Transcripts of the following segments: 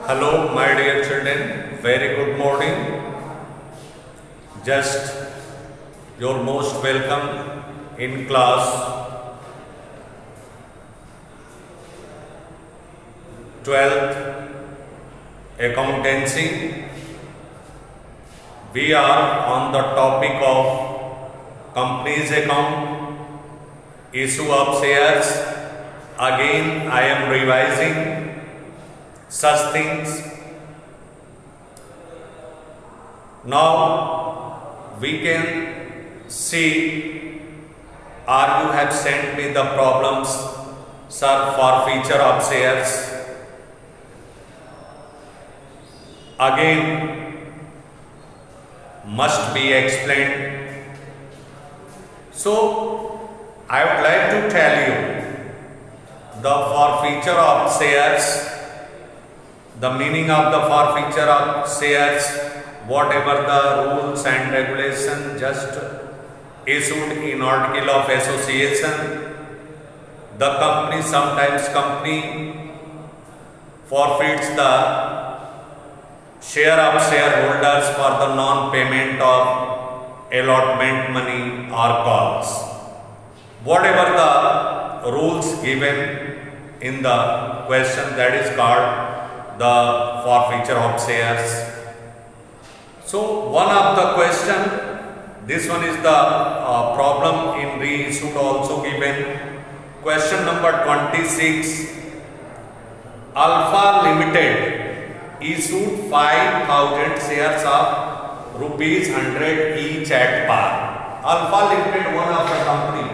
Hello, my dear children. Very good morning. Just your most welcome in class 12th Accountancy. We are on the topic of company's account, issue of shares. Again, I am revising such things. Now we can see, or you have sent me the problems, sir, for feature of shares. Again must be explained. So I would like to tell you the forfeiture of shares, the meaning of the forfeiture of shares, whatever the rules and regulations just issued in article of association. The company, sometimes company forfeits the share of shareholders for the non-payment of allotment money or calls. Whatever the rules given in the question, that is called the forfeiture of shares. So one of the question, this one is the problem in reissued also given. Question number 26. Alpha Limited issued 5,000 shares of rupees 100 each at par. Alpha Limited, one of the company.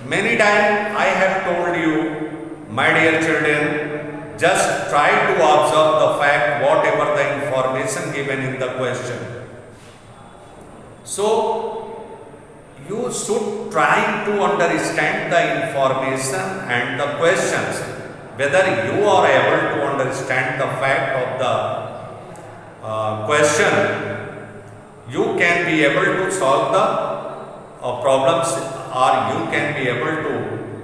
Many times I have told you, my dear children, just try to observe the fact, whatever the information given in the question. So you should try to understand the information and the questions. Whether you are able to understand the fact of the question, you can be able to solve the problems, or you can be able to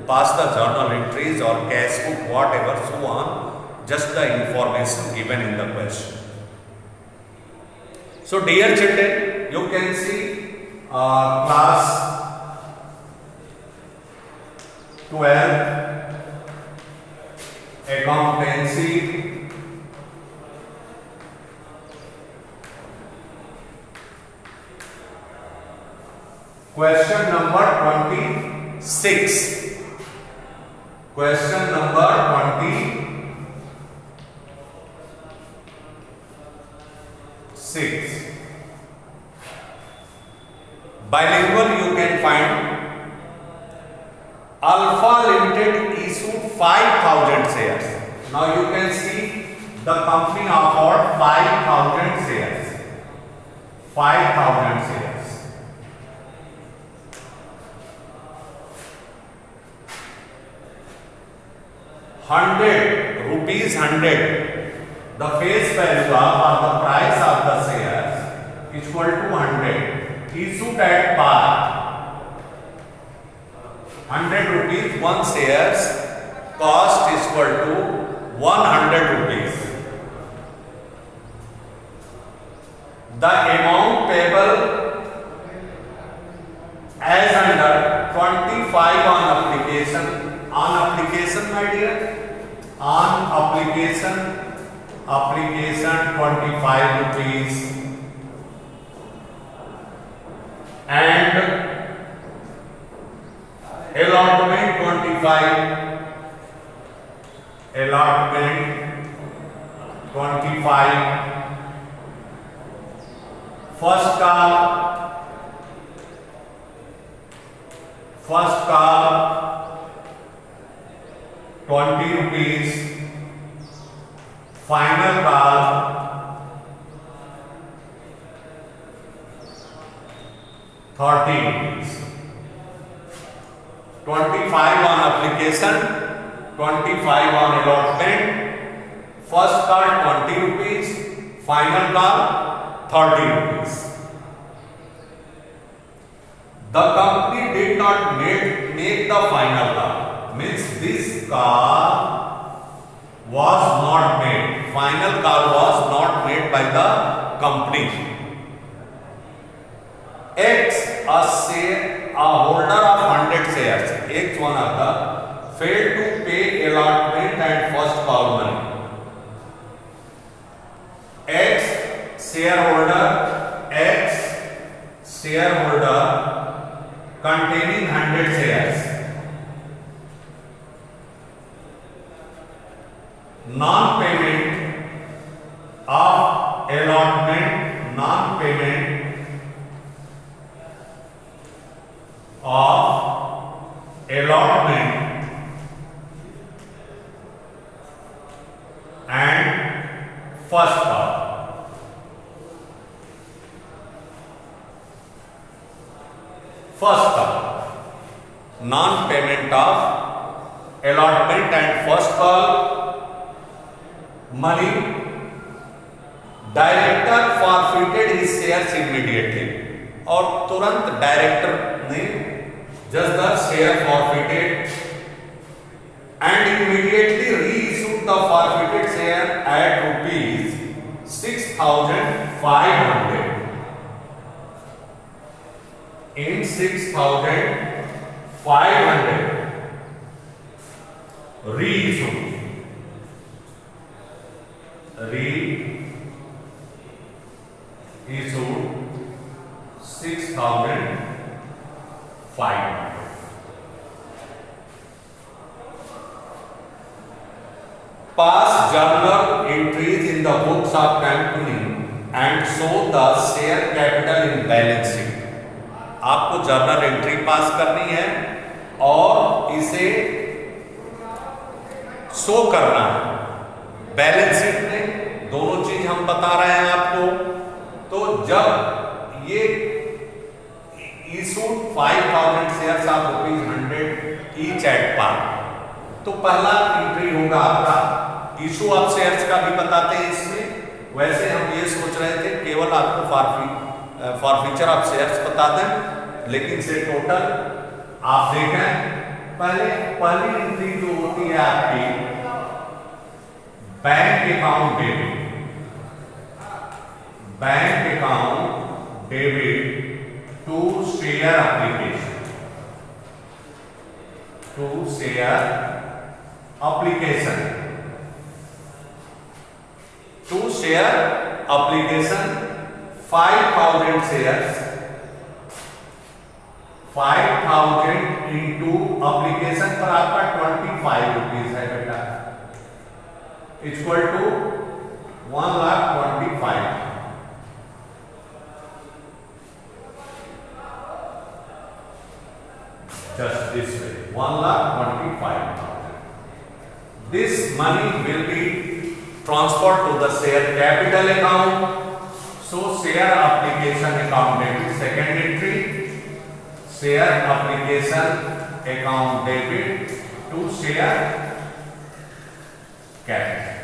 pass the journal entries or cash book, whatever, so on, just the information given in the question. So dear children, you can see class 12 accountancy, question number 26. Question number 26. Bilingual, you can find. Alpha Limited issued 5,000 shares. Now you can see the company offered 5,000 shares. 5,000 shares. Rupees 100. The face value of, or the price of the shares is equal to 100. Issued at par. 100 rupees, one shares cost is equal to 100 rupees. The amount payable as under 25 on application. On application, my dear, on application 25 rupees, and allotment 25. Allotment 25. First call 20 rupees. Final call 30 rupees. 25 on application, 25 on allotment. First call 20 rupees, final call 30 rupees. The company did not make the final call. Means this call was not made. final call was not made by the company. X, a holder of 100 shares, X one of the failed to pay allotment and first call money. X shareholder containing 100 shares, non-payment of allotment, non-payment of allotment and first call. First call, non-payment of allotment and first call money. Director forfeited his shares immediately, और तुरंत director ने just the share forfeited and immediately reissued the forfeited share at rupees 6,500 in 6,500 reissued 6,500. Pass journal entries in the books of company and show the share capital in balance sheet. आपको journal entry पास करनी है और इसे show करना है balance sheet में। दोनों चीज हम बता रहे हैं आपको। तो जब ये issued 5,000 shares of ₹100 each at par, तो पहला एंट्री होगा आपका इशू ऑफ शेयर्स का भी बताते हैं इसमें। वैसे हम ये सोच रहे थे केवल आपको फॉरफीचर ऑफ शेयर्स बता दें, लेकिन से टोटल आप देखें पहली एंट्री जो होती है आपकी bank account debit to share application to share application 5,000 shares, 5,000 into application पर आपका 25 रुपीज है बेटा, equal to 1,25,000। Just this way, 1,25,000. This money will be transferred to the share capital account. So share application account debit, second entry, share application account debit to share capital,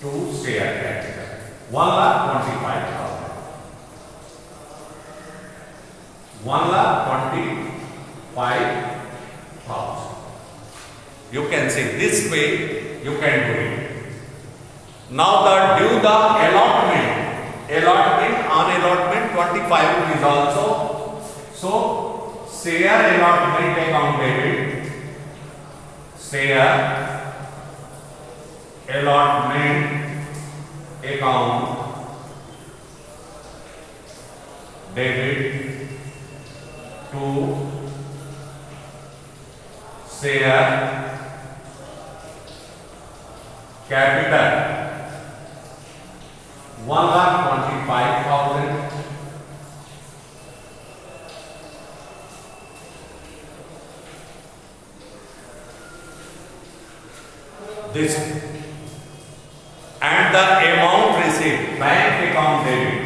to share capital 1,25,000, 1,25,000. You can see this way you can do it. Now the due the allotment on allotment 25 rupees also. So share allotment account debit, share allotment account debit to share capital 1,25,000. This and the amount received bank account debit,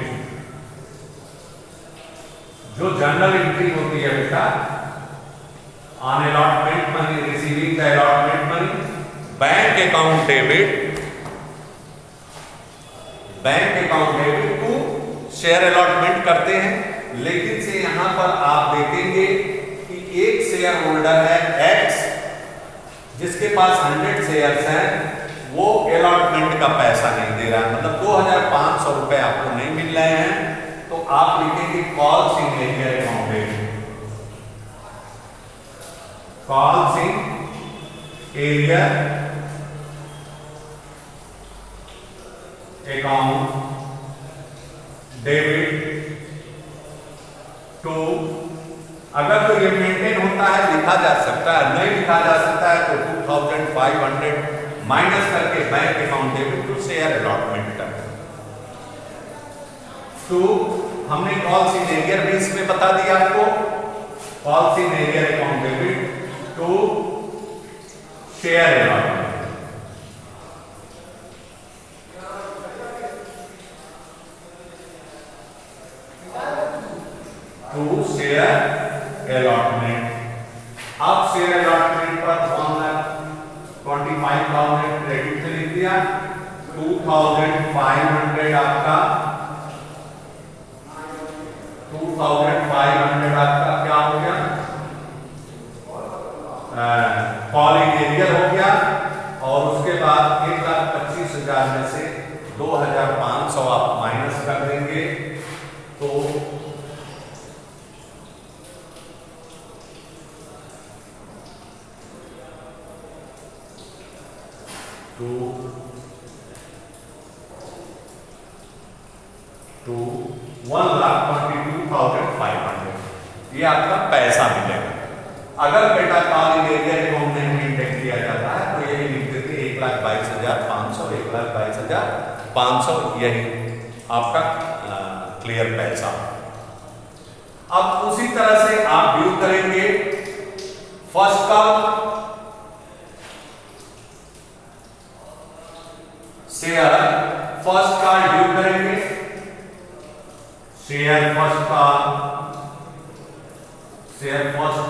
जो general entry होती है बेटा on allotment money, receiving the allotment money, bank account debit to share allotment करते हैं। लेकिन से यहां पर आप देखेंगे कि एक शेयर होल्डर है एक्स, जिसके पास 100 शेयर्स हैं वो अलॉटमेंट का पैसा नहीं दे रहा है, मतलब 2500 रुपए आपको नहीं मिल रहे हैं, तो आप लिखेंगे calls in arrear account debit, calls in arrear account debit to, अगर तो ये मेंटेन होता है लिखा जा सकता है, नहीं लिखा जा सकता है तो 2500 माइनस करके bank account debit to share allotment कर। टू हमने कॉल्स इन एरियर भी इसमें बता दिया आपको, calls in arrear account debit to share allotment, to share allotment. अब शेयर अलॉटमेंट पर 1,25,000 क्रेडिट से लिख दिया, 2,500 आपका, 2,500 आपका क्या हो गया, कॉल इन एरियर हो गया, और उसके बाद 1,25,000 में से 2,500 आप माइनस कर देंगे, तो 1,22,500 ये आपका पैसा मिलेगा। अगर बेटा कॉल इन एरियर अकाउंट में मेंटेन किया जाता है तो यही लिख देते 1,22,500, 1,22,500 यही आपका क्लियर पैसा। अब उसी तरह से आप व्यू करेंगे first call share, first call due करेंगे, share first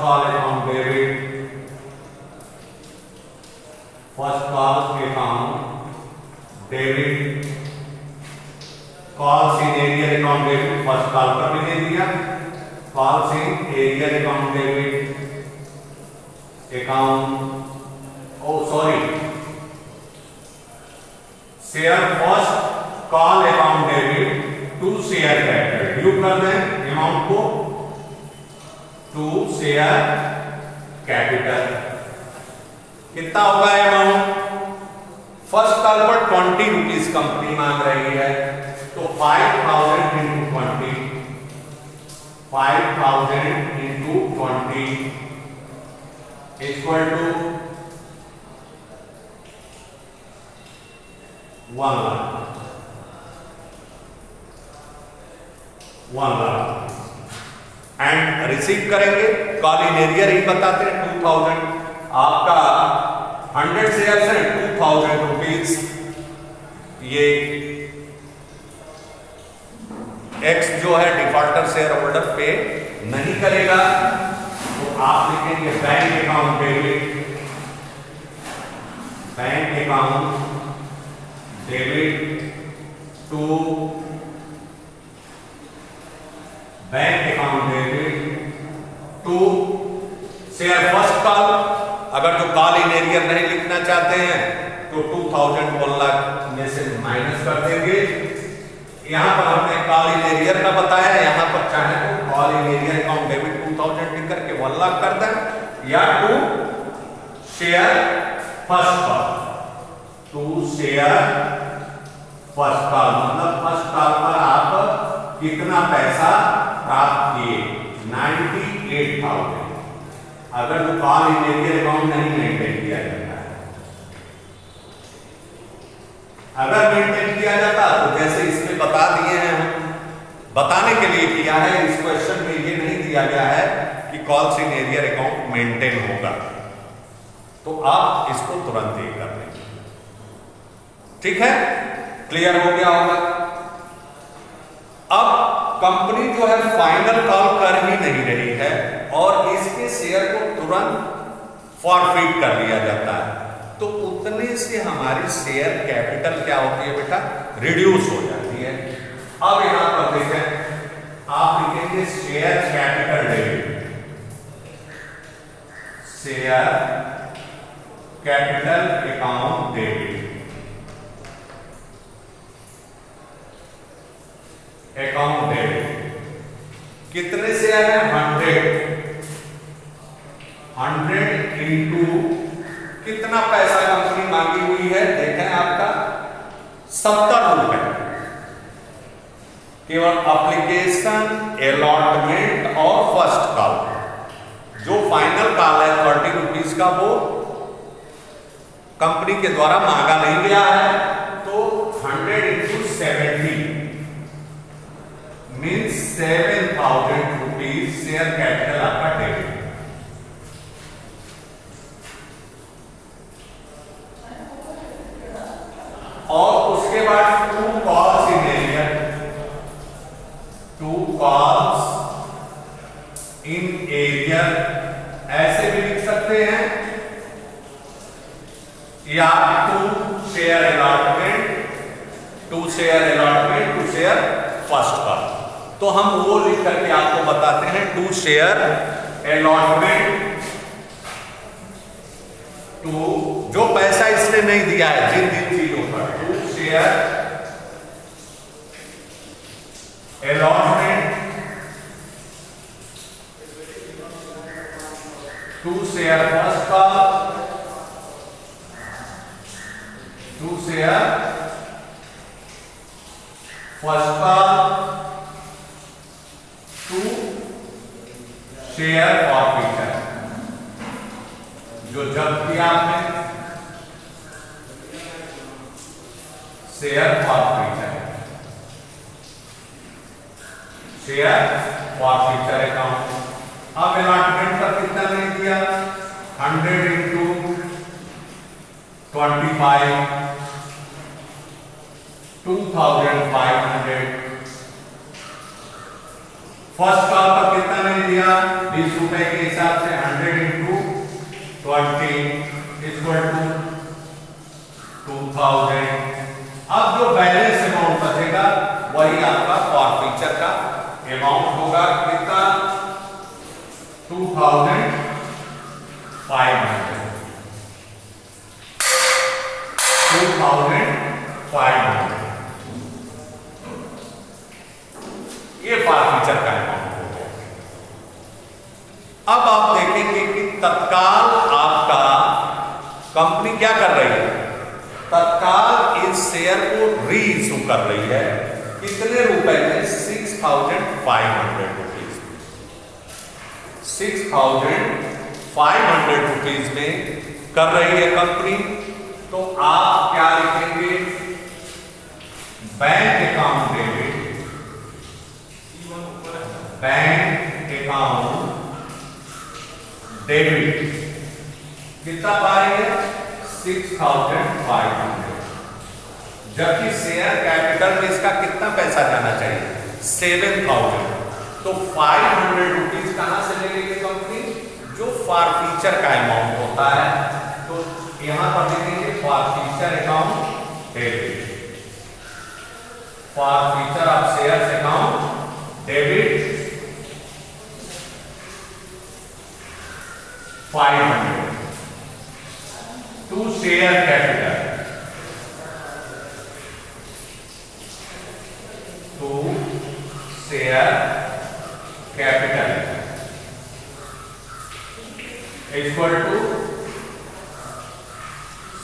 call account debit, first call account debit, calls in arrear account debit, first call पर भी दे दिया, calls in arrear account debit account, oh sorry, share first call account debit to share capital, due कर दें amount को to share capital. कितना होगा amount, first call पर 20 रुपीज कंपनी मांग रही है, तो 5,000 into 20, 5,000 into 20 equal to 1 lakh and receive करेंगे, कॉल इन एरियर ही बताते हैं 2,000, आपका 100 शेयर है 2,000 रुपीज, ये एक्स जो है डिफॉल्टर शेयर होल्डर पे नहीं करेगा, तो आप लिखेंगे bank account debit, bank account debit to bank account debit to share first call. अगर तो कॉल इन एरियर नहीं लिखना चाहते हैं तो 2,000 1 लाख में से माइनस कर देंगे। यहां पर हमने कॉल इन एरियर का बताया, यहां पर चाहे तो call in arrear account debit 2,000 लिख करके 1 लाख कर दें, या to share first call, to share first call, मतलब फर्स्ट कॉल पर आप कितना पैसा प्राप्त किए, 98,000। अगर तो कॉल इन एरियर अकाउंट नहीं मेंटेन किया जाता है, अगर मेंटेन किया जाता तो जैसे इसमें बता दिए हैं, हम बताने के लिए किया है, इस क्वेश्चन में ये नहीं दिया गया है कि calls in arrear account maintain होगा, तो आप इसको तुरंत ही कर लेंगे। ठीक है, क्लियर हो गया होगा। अब कंपनी जो है फाइनल कॉल कर ही नहीं रही है और इसके शेयर को तुरंत फॉरफिट कर लिया जाता है, तो उतने से हमारी शेयर कैपिटल क्या होती है बेटा, रिड्यूस हो जाती है। अब यहां पर देखें, आप लिखेंगे share capital debit, share capital account debit, account debit कितने शेयर है? 100 इंटू कितना पैसा कंपनी मांगी हुई है? देखें आपका 70 रुपए, केवल एप्लीकेशन, अलॉटमेंट और फर्स्ट कॉल। जो फाइनल कॉल है 30 रुपीज का, वो कंपनी के द्वारा मांगा नहीं गया है। तो 100 into 70 means 7000 rupees share capital आपका डेबिट। और उसके बाद 2 calls in arrear, 2 calls in arrear ऐसे भी लिख सकते हैं, या 2 share allotment, 2 share allotment, 2 share first call. तो हम वो लिख करके आपको बताते हैं 2 शेयर अलॉटमेंट, 2 जो पैसा इसने नहीं दिया है जिन चीजों पर, 2 share allotment, 2 share first call, 2 share first call, 2 share forfeiture जो जब्त किया आपने, share forfeiture, share forfeiture account. अब अलॉटमेंट पर कितना नहीं दिया? 100 इंटू 25, 2500। फर्स्ट कॉल पर कितना नहीं दिया? 20 रुपए के हिसाब से 100 इंटू 20 इक्वल टू 2000। अब जो बैलेंस अमाउंट बचेगा वही आपका फॉरफीचर का अमाउंट होगा। कितना? 2500। ये फॉरफीचर का अमाउंट हो गया। अब आप देखेंगे कि तत्काल आपका कंपनी क्या कर रही है? तत्काल इस शेयर को री इशू कर रही है। कितने रुपए में? 6500 रुपीज, 6500 रुपीज में कर रही है कंपनी। तो आप क्या लिखेंगे? Bank account debit, bank account debit कितना पाएंगे? 6500। जबकि शेयर कैपिटल में इसका कितना पैसा जाना चाहिए? 7000। तो 500 रुपीज कहां से ले लेगी कंपनी? जो फॉरफीचर का अमाउंट होता है। तो यहां पर लिखेंगे forfeiture account debit, forfeiture of shares account debit 500 to share capital, to share capital equal to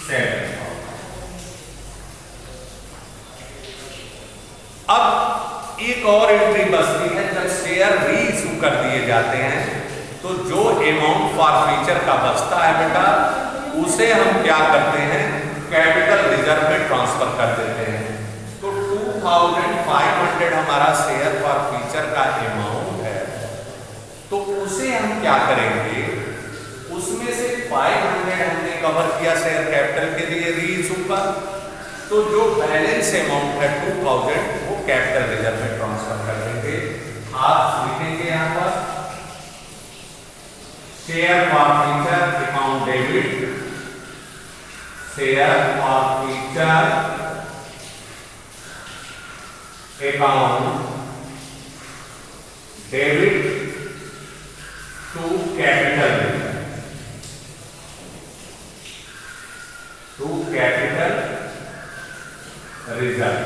7। अब एक और एंट्री बचती है, जब शेयर री इशू कर दिए जाते हैं तो जो अमाउंट फॉरफीचर का बचता है बेटा, उसे हम क्या करते हैं? कैपिटल रिजर्व में ट्रांसफर कर देते हैं। तो 2500 हमारा शेयर फॉरफीचर का अमाउंट है, तो उसे हम क्या करेंगे? उसमें से 500 हमने कवर किया शेयर कैपिटल के लिए री इशू का, तो जो बैलेंस अमाउंट है 2000 वो कैपिटल रिजर्व में ट्रांसफर कर देंगे। आप लिखेंगे यहां पर share forfeiture account debit, share forfeiture account debit to capital to capital reserve.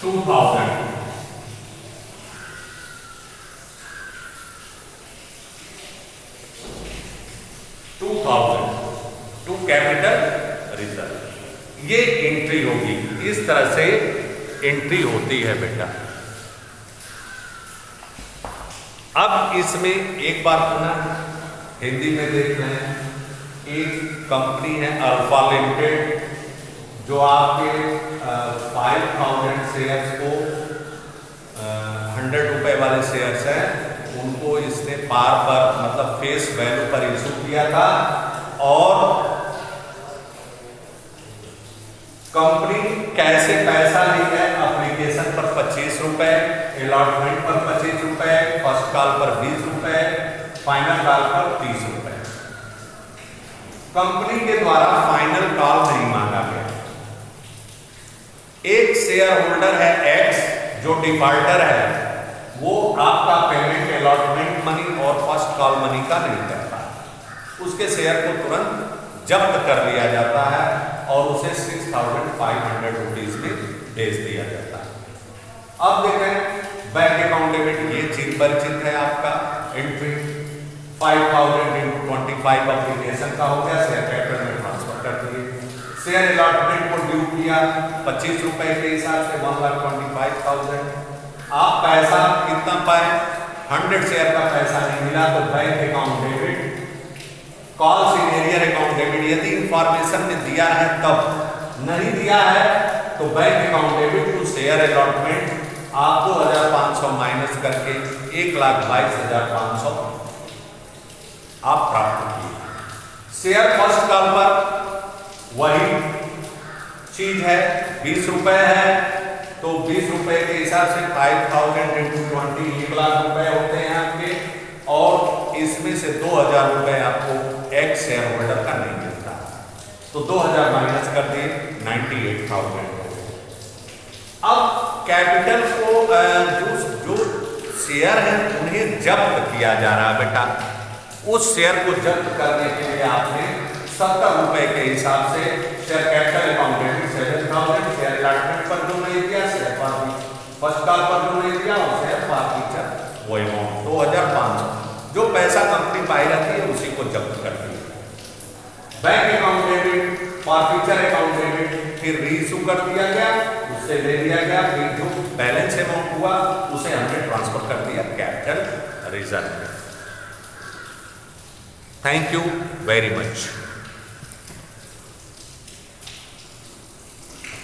2000 to capital reserve. ये एंट्री होगी, इस तरह से एंट्री होती है बेटा। अब इसमें एक बार पुनः हिंदी में देख रहे हैं। एक कंपनी है अल्फा लिमिटेड, जो आपके 5000 शेयर्स को 100 रुपए वाले शेयर्स हैं, उनको इसने पार पर मतलब फेस वैल्यू पर इशू किया था। और कंपनी कैसे पैसा ली है, एप्लीकेशन पर 25 रुपए, अलॉटमेंट पर 25 रुपए, फर्स्ट कॉल पर 20 रुपए, फाइनल कॉल पर 30 रुपए। कंपनी के द्वारा फाइनल कॉल नहीं मांगा गया। एक शेयर होल्डर है एक्स, जो डिफॉल्टर है, वो आपका पेमेंट अलॉटमेंट मनी और फर्स्ट कॉल मनी का नहीं करता। उसके शेयर को तुरंत जब्त कर लिया जाता है और उसे 6500 रुपीज में बेच दिया जाता है। अब देखें बैंक अकाउंट डेबिट, ये चीज परिचित है आपका। एंट्री 5000 into 25 एप्लीकेशन का हो गया, शेयर कैपिटल में ट्रांसफर कर दिए। शेयर अलॉटमेंट को ड्यू किया 25 रुपए के हिसाब से 1,25,000। आप पैसा कितना पाए, 100 शेयर का पैसा नहीं मिला तो bank account debit, call senior account debit. यदि इंफॉर्मेशन में दिया है तब, नहीं दिया है तो bank account debit to share allotment आप 2,500 माइनस करके 1,22,500 आप प्राप्त किए। शेयर फर्स्ट कॉल पर वही चीज है, 20 रुपए है तो 20 रुपए के हिसाब से 5000 into 20 1 लाख रुपए होते हैं आपके। और इसमें से 2000 रुपए आपको एक्स शेयर होल्डर का नहीं मिलता, तो 2000 माइनस कर दिए 98,000। अब कैपिटल को जो शेयर है उन्हें जब्त किया जा रहा है बेटा। उस शेयर को जब्त करने के लिए आपने 70 रुपए के हिसाब से share capital account debit 7000, share allotment पर जो नहीं दिया, शेयर फर्स्ट कॉल पर जो नहीं दिया और शेयर फॉरफीचर वो अमाउंट 2500, जो पैसा कंपनी पाई रहती है उसी को जब्त करती है। Bank account debit, forfeiture account debit फिर रीइशू कर दिया गया, उससे ले लिया गया, फिर जो बैलेंस अमाउंट हुआ उसे हमने ट्रांसफर कर दिया कैपिटल रिजर्व में। Thank you very much.